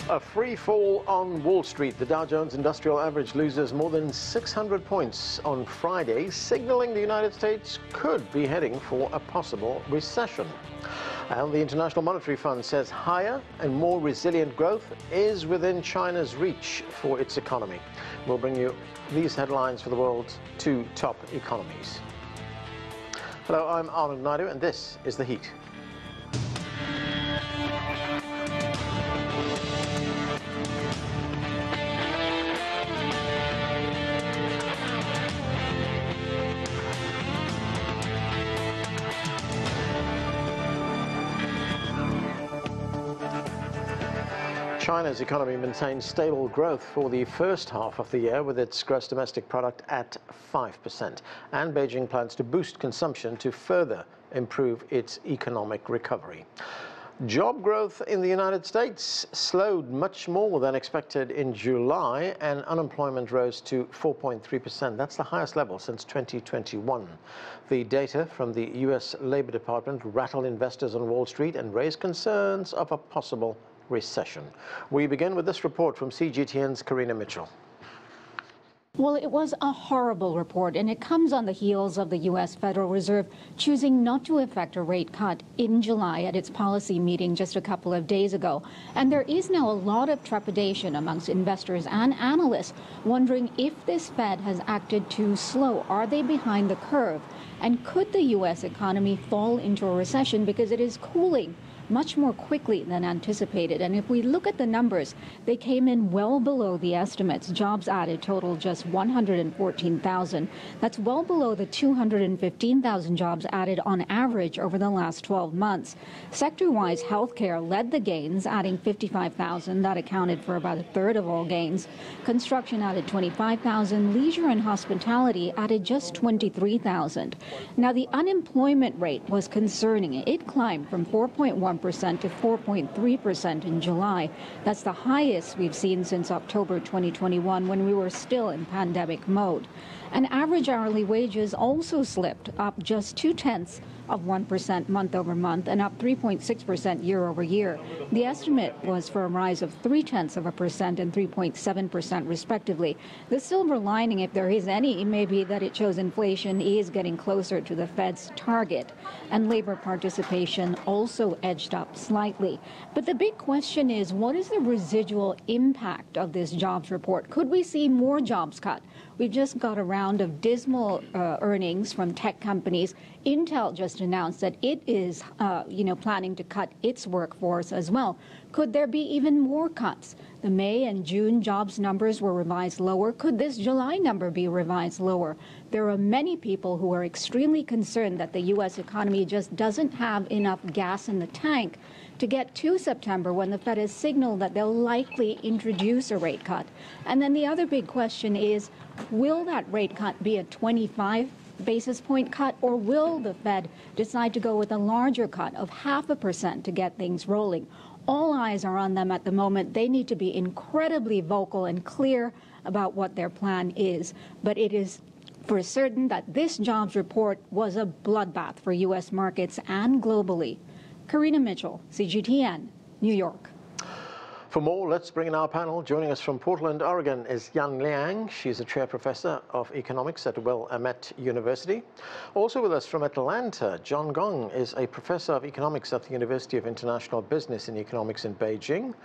A free fall on Wall Street. The Dow Jones Industrial Average loses more than 600 points on Friday, signaling the United States could be heading for a possible recession. And the International Monetary Fund says higher and more resilient growth is within China's reach for its economy. We'll bring you these headlines for the world's two top economies. Hello, I'm Arnold Naidu, and this is The Heat. China's economy maintained stable growth for the first half of the year, with its gross domestic product at 5%. And Beijing plans to boost consumption to further improve its economic recovery. Job growth in the United States slowed much more than expected in July, and unemployment rose to 4.3%. That's the highest level since 2021. The data from the U.S. Labor Department rattled investors on Wall Street and raised concerns of a possible recession. We begin with this report from CGTN's Karina Mitchell. Well, it was a horrible report, and it comes on the heels of the U.S. Federal Reserve choosing not to effect a rate cut in July at its policy meeting just a couple of days ago. And there is now a lot of trepidation amongst investors and analysts, wondering if this Fed has acted too slow. Are they behind the curve? And could the U.S. economy fall into a recession because it is cooling much more quickly than anticipated? And if we look at the numbers, they came in well below the estimates. Jobs added total just 114,000. That's well below the 215,000 jobs added on average over the last 12 months. Sector-wise, healthcare led the gains, adding 55,000. That accounted for about a third of all gains. Construction added 25,000. Leisure and hospitality added just 23,000. Now, the unemployment rate was concerning. It climbed from 4.1% to 4.3% in July. That's the highest we've seen since October 2021, when we were still in pandemic mode. And average hourly wages also slipped, up just 0.2% month over month and up 3.6% year over year. The estimate was for a rise of 0.3% and 3.7% respectively. The silver lining, if there is any, may be that it shows inflation is getting closer to the Fed's target, and labor participation also edged up slightly. But the big question is, what is the residual impact of this jobs report? Could we see more jobs cut? We've just got a round of dismal earnings from tech companies. Intel just announced that it is, planning to cut its workforce as well. Could there be even more cuts? The May and June jobs numbers were revised lower. Could this July number be revised lower? There are many people who are extremely concerned that the U.S. economy just doesn't have enough gas in the tank to get to September, when the Fed has signaled that they'll likely introduce a rate cut. And then the other big question is, will that rate cut be a 25 basis point cut, or will the Fed decide to go with a larger cut of 0.5% to get things rolling? All eyes are on them at the moment. They need to be incredibly vocal and clear about what their plan is. But it is for certain that this jobs report was a bloodbath for U.S. markets and globally. Karina Mitchell, CGTN, New York. For more, let's bring in our panel. Joining us from Portland, Oregon is Liang. She's a chair professor of economics at Willamette University. Also with us from Atlanta, Gong is a professor of economics at the University of International Business and Economics in Beijing.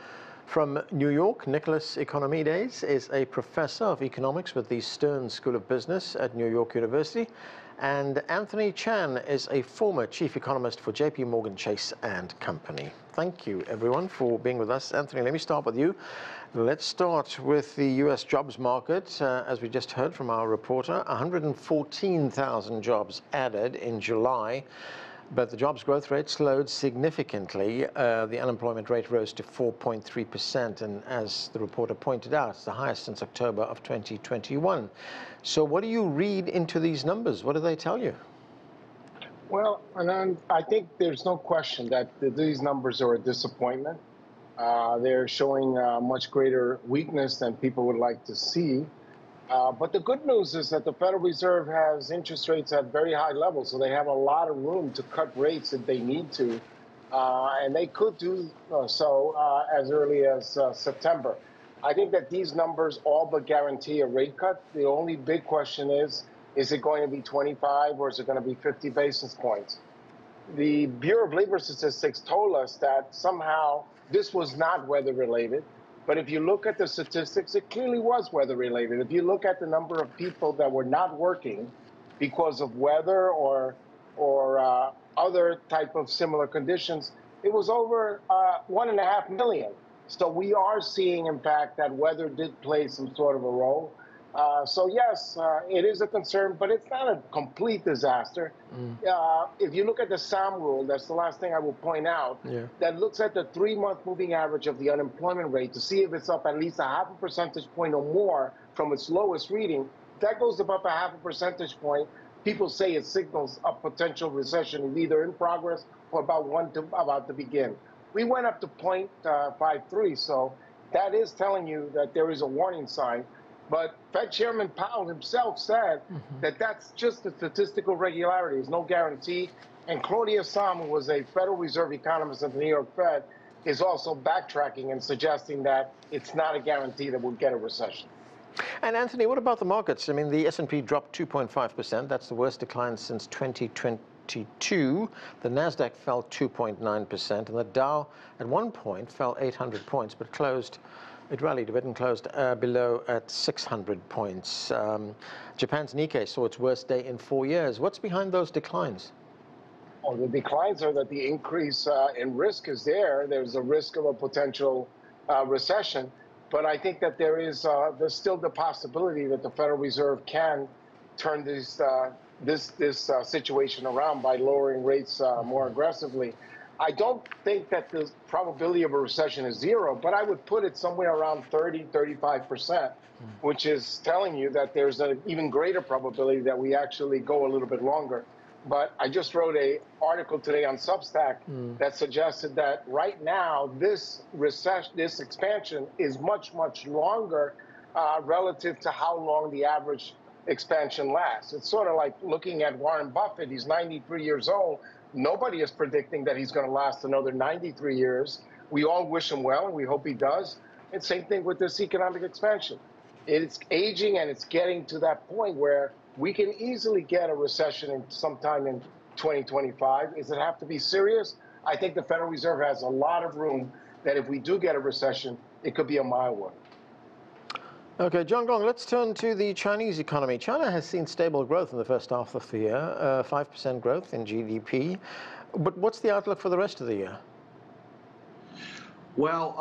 From New York, Nicholas Economides is a professor of economics with the Stern School of Business at New York University. And Anthony Chan is a former chief economist for JPMorgan Chase and Company. Thank you, everyone, for being with us. Anthony, let me start with you. Let's start with the U.S. jobs market. As we just heard from our reporter, 114,000 jobs added in July. But the jobs growth rate slowed significantly. The unemployment rate rose to 4.3%, and as the reporter pointed out, it's the highest since October of 2021. So what do you read into these numbers? What do they tell you? Well, I think there's no question that these numbers are a disappointment. They're showing much greater weakness than people would like to see. But the good news is that the Federal Reserve has interest rates at very high levels, so they have a lot of room to cut rates if they need to and they could do so as early as September. I think that these numbers all but guarantee a rate cut. The only big question is it going to be 25 or is it going to be 50 basis points? The Bureau of Labor Statistics told us that somehow this was not weather related. But if you look at the statistics, it clearly was weather related. If you look at the number of people that were not working because of weather or other type of similar conditions, it was over 1.5 million. So we are seeing, in fact, that weather did play some sort of a role. So yes, it is a concern, but it's not a complete disaster. If you look at the SAM rule, that's the last thing I will point out, that looks at the 3-month moving average of the unemployment rate to see if it's up at least 0.5 percentage point or more from its lowest reading. If that goes above 0.5 percentage point, people say it signals a potential recession is either in progress or about to begin. We went up to 0.53, so that is telling you that there is a warning sign. But Fed Chairman Powell himself said that that's just a statistical regularity. There's no guarantee. And Claudia Sahm, who was a Federal Reserve economist at the New York Fed, is also backtracking and suggesting that it's not a guarantee that we'll get a recession. And Anthony, what about the markets? I mean, the S&P dropped 2.5%. That's the worst decline since 2022. The Nasdaq fell 2.9%, and the Dow at one point fell 800 points, but it rallied a bit and closed below at 600 points. Japan's Nikkei saw its worst day in 4 years. What's behind those declines? Well, the declines are that the increase in risk is there. There's a risk of a potential recession. But I think that there's still the possibility that the Federal Reserve can turn this situation around by lowering rates more aggressively. I don't think that the probability of a recession is 0, but I would put it somewhere around 30–35%, which is telling you that there's an even greater probability that we actually go a little bit longer. But I just wrote an article today on Substack that suggested that right now this expansion is much, much longer relative to how long the average expansion lasts. It's sort of like looking at Warren Buffett. He's 93 years old. Nobody is predicting that he's going to last another 93 years. We all wish him well, and we hope he does. And same thing with this economic expansion. It's aging, and it's getting to that point where we can easily get a recession sometime in 2025. Does it have to be serious? I think the Federal Reserve has a lot of room that if we do get a recession, it could be a mild one. Okay, John Gong, let's turn to the Chinese economy. China has seen stable growth in the first half of the year, 5% growth in GDP. But what's the outlook for the rest of the year? Well,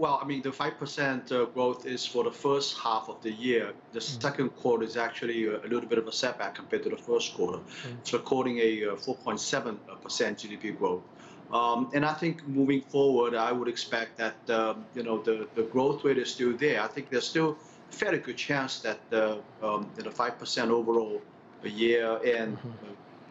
I mean, the 5% growth is for the first half of the year. The second quarter is actually a little bit of a setback compared to the first quarter. It's recording a 4.7% GDP growth. And I think moving forward, I would expect that the growth rate is still there. I think there's still a fairly good chance that the 5% overall a year and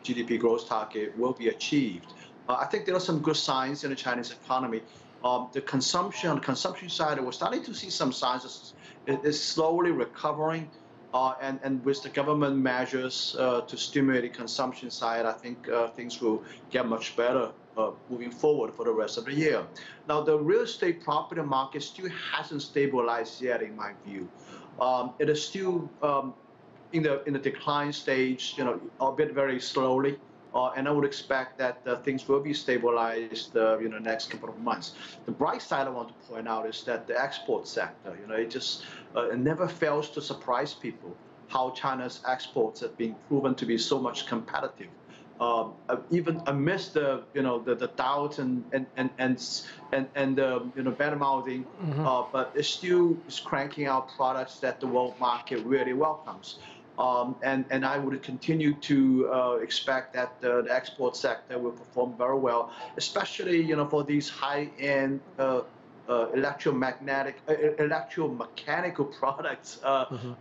GDP growth target will be achieved. I think there are some good signs in the Chinese economy. On the consumption side, we're starting to see some signs it's slowly recovering. And with the government measures to stimulate the consumption side, I think things will get much better moving forward for the rest of the year. Now, the real estate property market still hasn't stabilized yet, in my view. It is still in the decline stage, albeit very slowly. And I would expect that things will be stabilized in the next couple of months. The bright side I want to point out is that the export sector, it never fails to surprise people how China's exports have been proven to be so much competitive. Even amidst the doubts and bad mouthing, but it still is cranking out products that the world market really welcomes. And I would continue to expect that the export sector will perform very well, especially for these high-end electromechanical products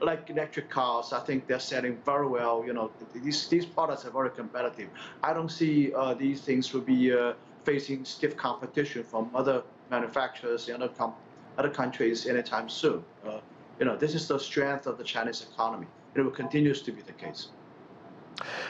like electric cars. I think they're selling very well. These products are very competitive. I don't see these things will be facing stiff competition from other manufacturers in other countries anytime soon. This is the strength of the Chinese economy. It continues to be the case.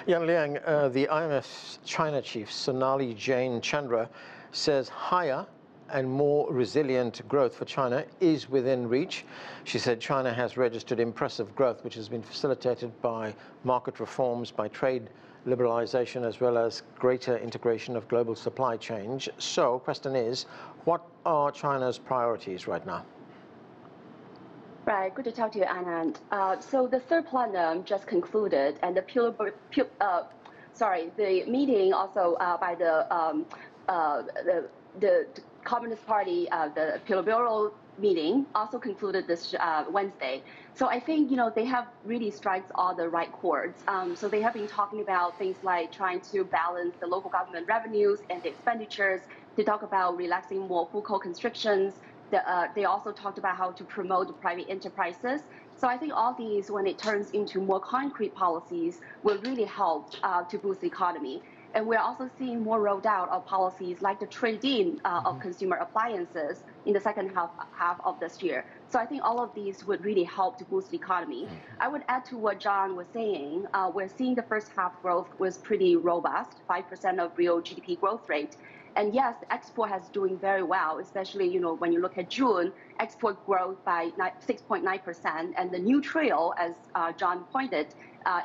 Liang, the IMF's China chief, Sonali Jain Chandra, says higher and more resilient growth for China is within reach. She said China has registered impressive growth, which has been facilitated by market reforms, by trade liberalization, as well as greater integration of global supply chains. So, question is, what are China's priorities right now? Right, good to talk to you, Anand. So the third plenum just concluded, and the meeting also by the Communist Party, the Politburo meeting also concluded this Wednesday. So I think they have really struck all the right chords. So they have been talking about things like trying to balance the local government revenues and the expenditures. They talk about relaxing more fiscal constrictions. They also talked about how to promote private enterprises. So I think all these, when it turns into more concrete policies, will really help to boost the economy. And we're also seeing more rolled out of policies like the trade-in of consumer appliances in the second half of this year. So I think all of these would really help to boost the economy. I would add to what John was saying. We're seeing the first half growth was pretty robust, 5% of real GDP growth rate. And yes, export has doing very well, especially when you look at June, export growth by 6.9%, and the new trail, as John pointed,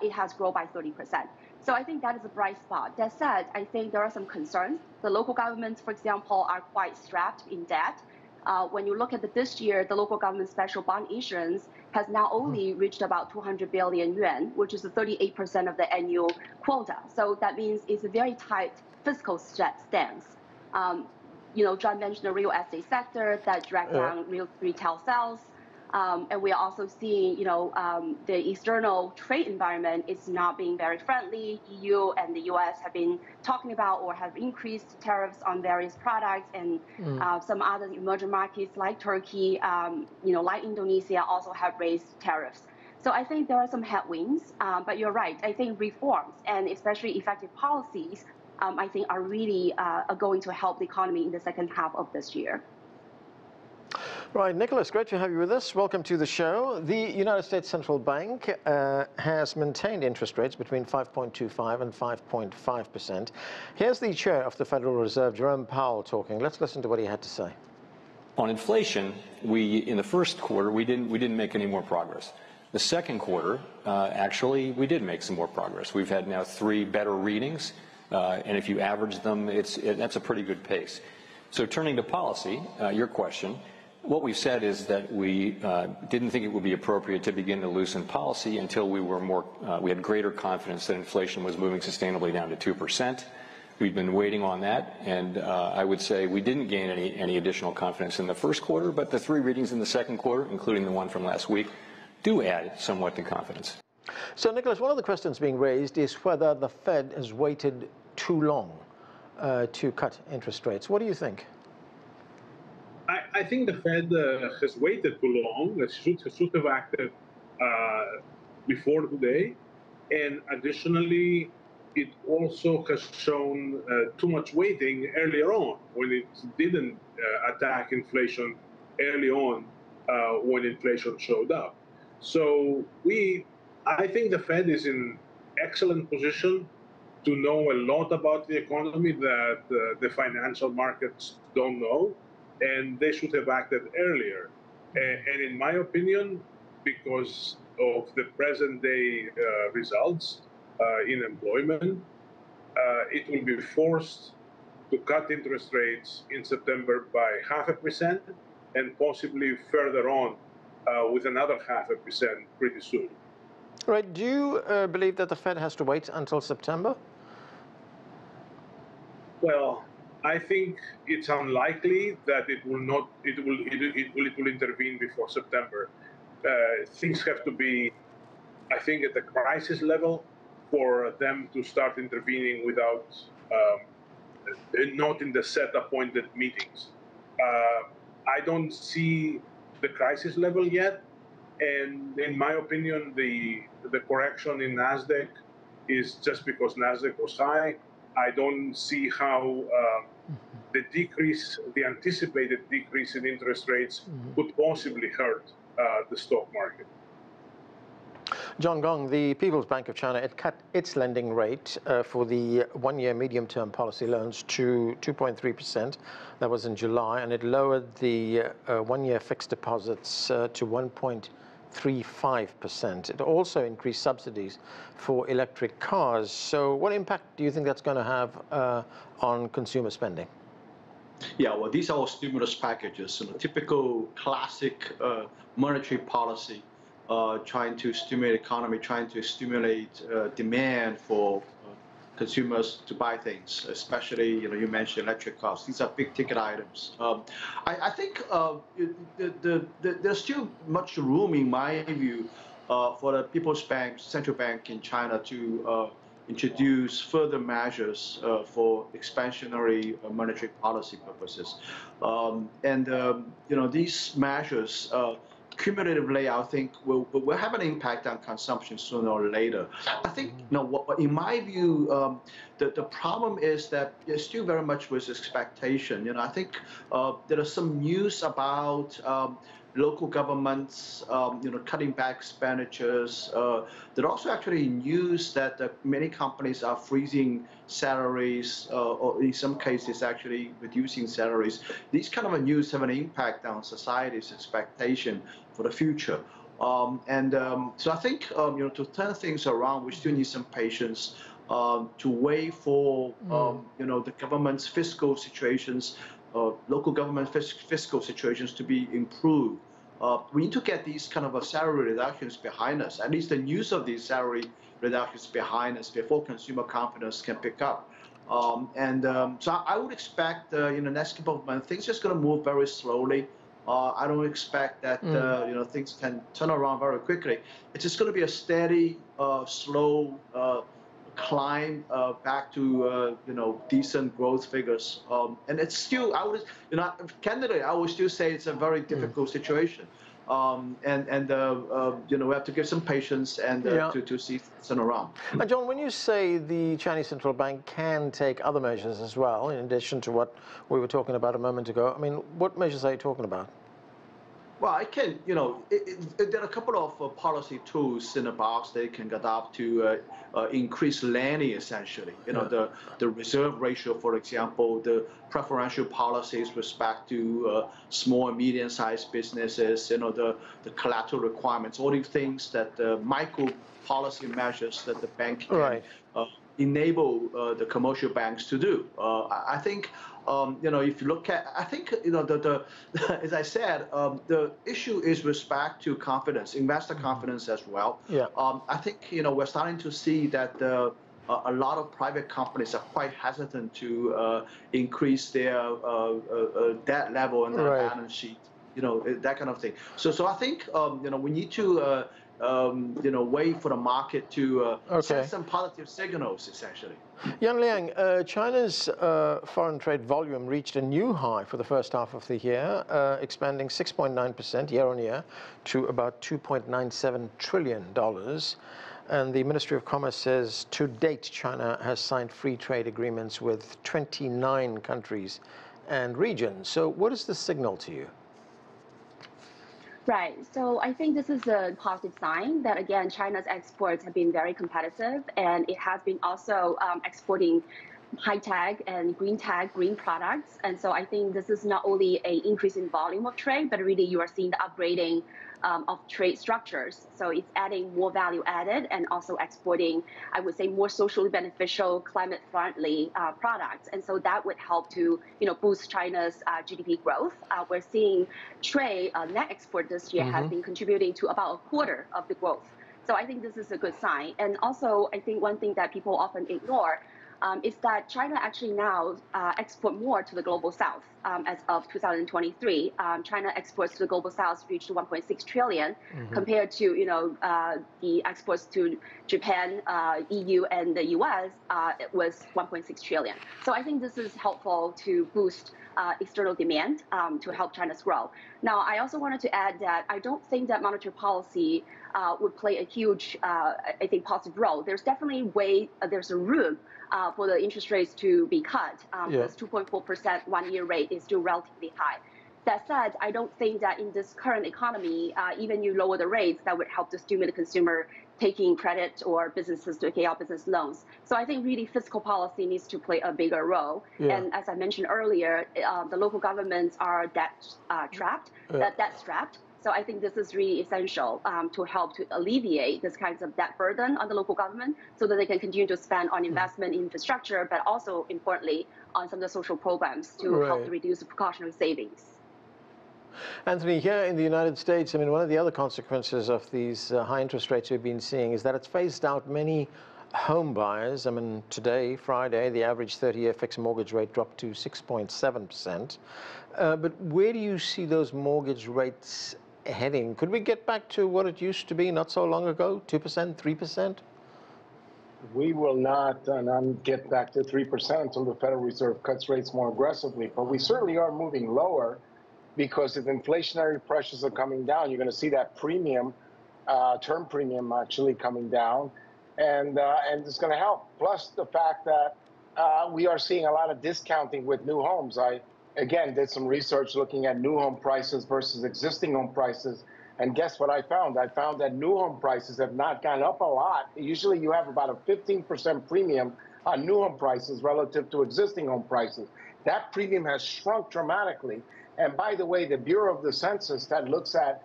it has grown by 30%. So I think that is a bright spot. That said, I think there are some concerns. The local governments, for example, are quite strapped in debt. When you look at this year, the local government special bond issuance has now only reached about 200 billion yuan, which is 38% of the annual quota. So that means it's a very tight fiscal stance. John mentioned the real estate sector that dragged down real retail sales. And we are also seeing, the external trade environment is not being very friendly. EU and the US have been talking about or have increased tariffs on various products, and some other emerging markets like Turkey, like Indonesia also have raised tariffs. So I think there are some headwinds, but you're right. I think reforms and especially effective policies, I think are really going to help the economy in the second half of this year. Right, Nicholas, great to have you with us. Welcome to the show. The United States Central Bank has maintained interest rates between 5.25 and 5.5%. Here's the chair of the Federal Reserve, Jerome Powell, talking. Let's listen to what he had to say. On inflation, in the first quarter, we didn't make any more progress. The second quarter, actually, we did make some more progress. We've had now 3 better readings, and if you average them, that's a pretty good pace. So turning to policy, your question, what we've said is that we didn't think it would be appropriate to begin to loosen policy until we had greater confidence that inflation was moving sustainably down to 2%. We've been waiting on that, and I would say we didn't gain any additional confidence in the first quarter, but the 3 readings in the second quarter, including the one from last week, do add somewhat to confidence. So, Nicholas, one of the questions being raised is whether the Fed has waited too long to cut interest rates. What do you think? I think the Fed has waited too long. It should have acted before today. And additionally, it also has shown too much waiting earlier on when it didn't attack inflation early on when inflation showed up. So I think the Fed is in excellent position to know a lot about the economy that the financial markets don't know, and they should have acted earlier. And in my opinion, because of the present day results in employment, it will be forced to cut interest rates in September by 0.5% and possibly further on with another 0.5% pretty soon. Right. Do you believe that the Fed has to wait until September? Well, I think it's unlikely that it will intervene before September. Things have to be, I think, at the crisis level for them to start intervening without, not in the set appointed meetings. I don't see the crisis level yet, and in my opinion, the correction in NASDAQ is just because NASDAQ was high. I don't see how the anticipated decrease in interest rates could possibly hurt the stock market. John Gong, the People's Bank of China, it cut its lending rate for the one-year medium-term policy loans to 2.3%. That was in July, and it lowered the one-year fixed deposits to 1.35%. It also increased subsidies for electric cars. So what impact do you think that's going to have on consumer spending? Yeah, well, these are all stimulus packages, typical classic monetary policy, trying to stimulate economy, trying to stimulate demand for consumers to buy things, especially, you mentioned electric cars. These are big ticket items. I think there's still much room, in my view, for the People's Bank, central bank in China to introduce further measures for expansionary monetary policy purposes. These measures cumulatively, I think, will have an impact on consumption sooner or later. I think, in my view, the problem is that there's still very much with expectation. I think there are some news about local governments, cutting back expenditures. There are also actually news that many companies are freezing salaries, or in some cases actually reducing salaries. These kind of news have an impact on society's expectation for the future. So I think, to turn things around, we still need some patience to wait for, the government's fiscal situations, local government fiscal situations to be improved. We need to get these kind of salary reductions behind us, at least the news of these salary reductions behind us before consumer confidence can pick up. So I would expect in the next couple of months, things are just going to move very slowly. I don't expect that things can turn around very quickly. It's just going to be a steady, slow climb back to decent growth figures, and it's still, candidly, I would still say it's a very difficult situation, we have to give some patience and to see things turn around. And John, when you say the Chinese central bank can take other measures as well, in addition to what we were talking about a moment ago, I mean, what measures are you talking about? Well, I can, there are a couple of policy tools in the box they can adopt to increase lending, essentially. The reserve ratio, for example, the preferential policies with respect to small and medium-sized businesses, the collateral requirements, all these things that micro policy measures that the bank can enable the commercial banks to do. I think, if you look at, I think, as I said, the issue is with respect to confidence, investor confidence as well. I think, we're starting to see that a lot of private companies are quite hesitant to increase their debt level on their balance sheet, that kind of thing. So I think, we need to wait for the market to send some positive signals, essentially. Yang Liang, China's foreign trade volume reached a new high for the first half of the year, expanding 6.9% year on year to about $2.97 trillion. And the Ministry of Commerce says to date, China has signed free trade agreements with 29 countries and regions. So what is the signal to you? Right. So I think this is a positive sign that, again, China's exports have been very competitive, and it has been also exporting high-tech and green products. And so I think this is not only an increase in volume of trade, but really you are seeing the upgrading of trade structures. So it's adding more value added and also exporting, I would say, more socially beneficial, climate-friendly products. And so that would help to, boost China's GDP growth. We're seeing trade net export this year has been contributing to about a quarter of the growth. So I think this is a good sign. And also, I think one thing that people often ignore is that China actually now export more to the global south. As of 2023, China exports to the global south reached 1.6 trillion, compared to the exports to Japan, EU, and the US it was 1.6 trillion. So I think this is helpful to boost external demand to help China's grow. Now, I also wanted to add that I don't think that monetary policy would play a huge, I think, positive role. There's definitely there's a room for the interest rates to be cut. This 2.4% one-year rate is still relatively high. That said, I don't think that in this current economy, even you lower the rates, that would help to stimulate the consumer taking credit or businesses to take out business loans. So I think really fiscal policy needs to play a bigger role. Yeah. And as I mentioned earlier, the local governments are debt strapped. So I think this is really essential to help to alleviate this kinds of debt burden on the local government so that they can continue to spend on investment in infrastructure, but also importantly on some of the social programs to help to reduce the precautionary savings. Anthony, here in the United States, I mean, one of the other consequences of these high interest rates we've been seeing is that it's phased out many home buyers. I mean, today, Friday, the average 30-year fixed mortgage rate dropped to 6.7%. But where do you see those mortgage rates heading? Could we get back to what it used to be not so long ago, 2%, 3%? We will not get back to 3% until the Federal Reserve cuts rates more aggressively, but we certainly are moving lower because if inflationary pressures are coming down, you're going to see that premium, term premium actually coming down, and it's going to help. Plus the fact that we are seeing a lot of discounting with new homes. I, again, did some research looking at new home prices versus existing home prices, and guess what I found? I found that new home prices have not gone up a lot. Usually you have about a 15% premium on new home prices relative to existing home prices. That premium has shrunk dramatically. And by the way, the Bureau of the Census that looks at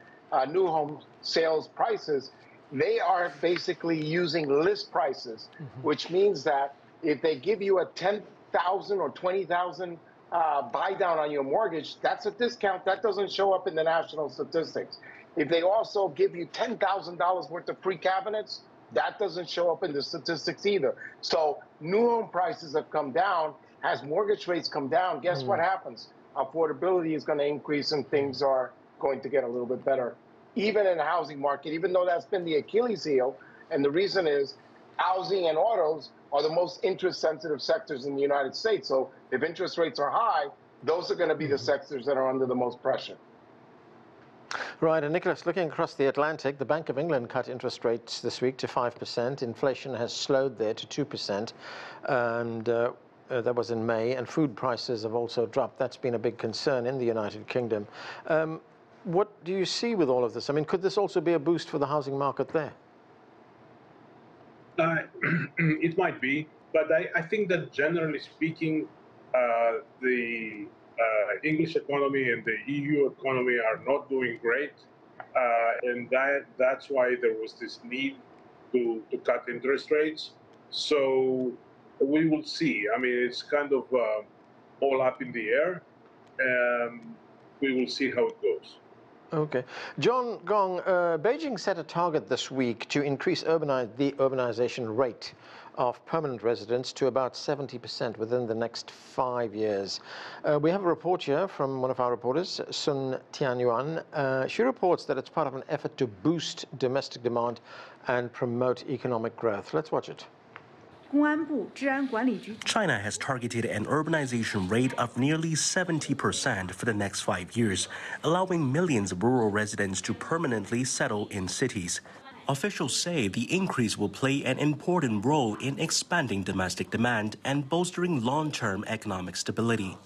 new home sales prices, they are basically using list prices, which means that if they give you a $10,000 or $20,000 buy down on your mortgage, that's a discount. That doesn't show up in the national statistics. If they also give you $10,000 worth of free cabinets, that doesn't show up in the statistics either. So new home prices have come down. As mortgage rates come down, guess what happens? Affordability is going to increase and things are going to get a little bit better, even in the housing market, even though that's been the Achilles heel. And the reason is housing and autos are the most interest-sensitive sectors in the United States. So if interest rates are high, those are going to be the sectors that are under the most pressure. Right, and Nicholas, looking across the Atlantic, the Bank of England cut interest rates this week to 5%. Inflation has slowed there to 2%, and that was in May, and food prices have also dropped. That's been a big concern in the United Kingdom. What do you see with all of this? I mean, could this also be a boost for the housing market there? It might be, but I think that generally speaking, the English economy and the EU economy are not doing great, and that's why there was this need to cut interest rates. So we will see. I mean, it's kind of all up in the air, and we will see how it goes. Okay. John Gong, Beijing set a target this week to increase the urbanization rate of permanent residents to about 70% within the next 5 years. We have a report here from one of our reporters, Sun Tianyuan. She reports that it's part of an effort to boost domestic demand and promote economic growth. Let's watch it. China has targeted an urbanization rate of nearly 70% for the next 5 years, allowing millions of rural residents to permanently settle in cities. Officials say the increase will play an important role in expanding domestic demand and bolstering long-term economic stability.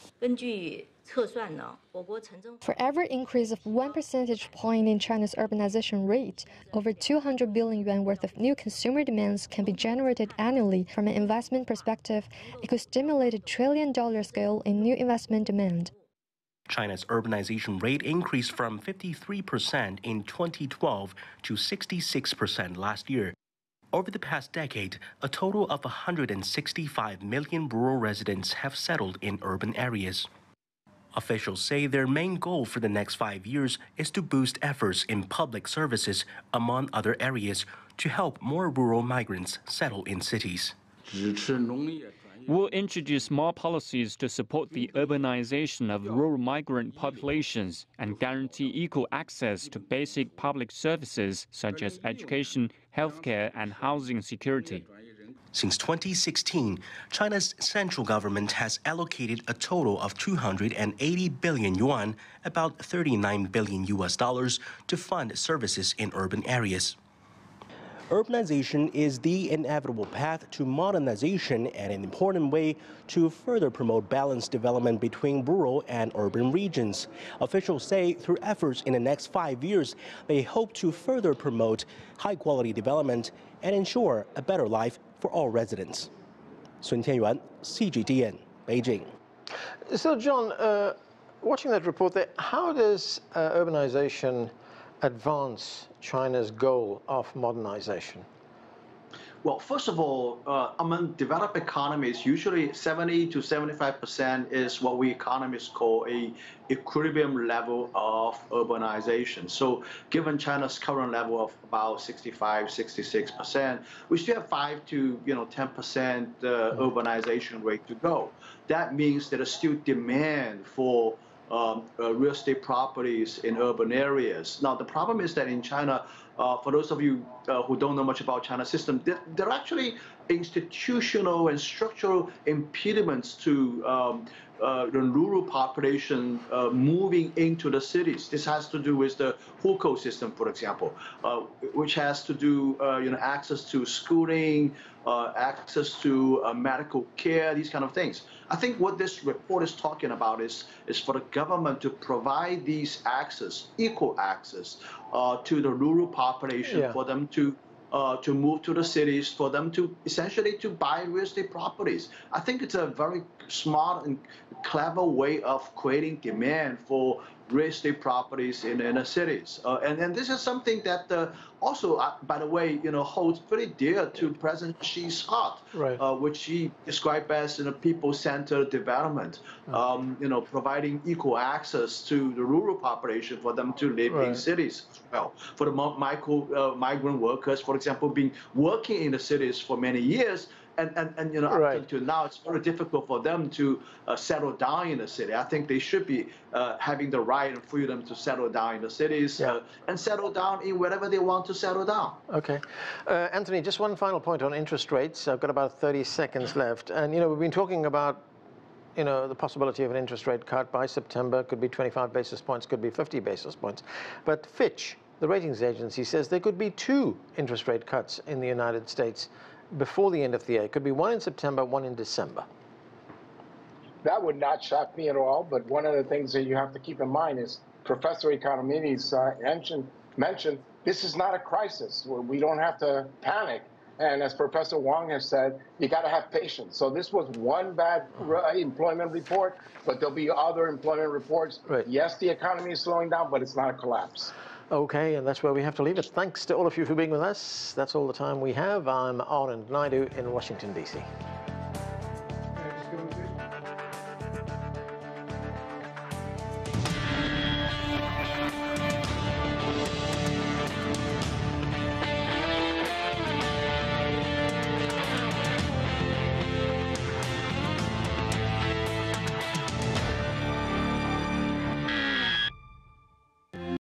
For every increase of 1 percentage point in China's urbanization rate, over 200 billion yuan worth of new consumer demands can be generated annually. From an investment perspective, it could stimulate $1 trillion scale in new investment demand. China's urbanization rate increased from 53% in 2012 to 66% last year. Over the past decade, a total of 165 million rural residents have settled in urban areas. Officials say their main goal for the next 5 years is to boost efforts in public services, among other areas, to help more rural migrants settle in cities. We'll introduce more policies to support the urbanization of rural migrant populations and guarantee equal access to basic public services such as education, healthcare, and housing security. Since 2016, China's central government has allocated a total of 280 billion yuan, about $39 billion, to fund services in urban areas. Urbanization is the inevitable path to modernization and an important way to further promote balanced development between rural and urban regions. Officials say through efforts in the next 5 years, they hope to further promote high-quality development and ensure a better life for all residents. Sun Tianyuan, CGTN, Beijing. So, John, watching that report there, how does urbanization advance China's goal of modernization? Well, first of all, among developed economies, usually 70 to 75% is what we economists call a equilibrium level of urbanization. So given China's current level of about 65, 66%, we still have 5 to 10% urbanization rate to go. That means there is still demand for real estate properties in urban areas. Now, the problem is that in China, for those of you who don't know much about China's system, there are actually institutional and structural impediments to the rural population moving into the cities. This has to do with the hukou system, for example, which has to do access to schooling, access to medical care, these kind of things. I think what this report is talking about is for the government to provide these access, equal access to the rural population, for them to move to the cities, for them to essentially to buy real estate properties. I think it's a very smart and clever way of creating demand for real estate properties in the cities. And this is something that also, by the way, holds pretty dear to President Xi's heart, which he described as people-centered development, providing equal access to the rural population for them to live in cities as well. For the migrant workers, for example, being working in the cities for many years, and up until now, it's very difficult for them to settle down in the city. I think they should be having the right and freedom to settle down in the cities and settle down in wherever they want to settle down. Okay. Anthony, just one final point on interest rates. I've got about 30 seconds left. And, we've been talking about, the possibility of an interest rate cut by September. Could be 25 basis points, could be 50 basis points. But Fitch, the ratings agency, says there could be 2 interest rate cuts in the United States before the end of the year. It could be one in September, one in December. That would not shock me at all, but one of the things that you have to keep in mind is Professor Economides mentioned this is not a crisis. We don't have to panic. And as Professor Wang has said, you got to have patience. So this was one bad employment report, but there'll be other employment reports. Yes, the economy is slowing down, but it's not a collapse. Okay, and that's where we have to leave it. Thanks to all of you for being with us. That's all the time we have. I'm Anand Naidu in Washington, D.C.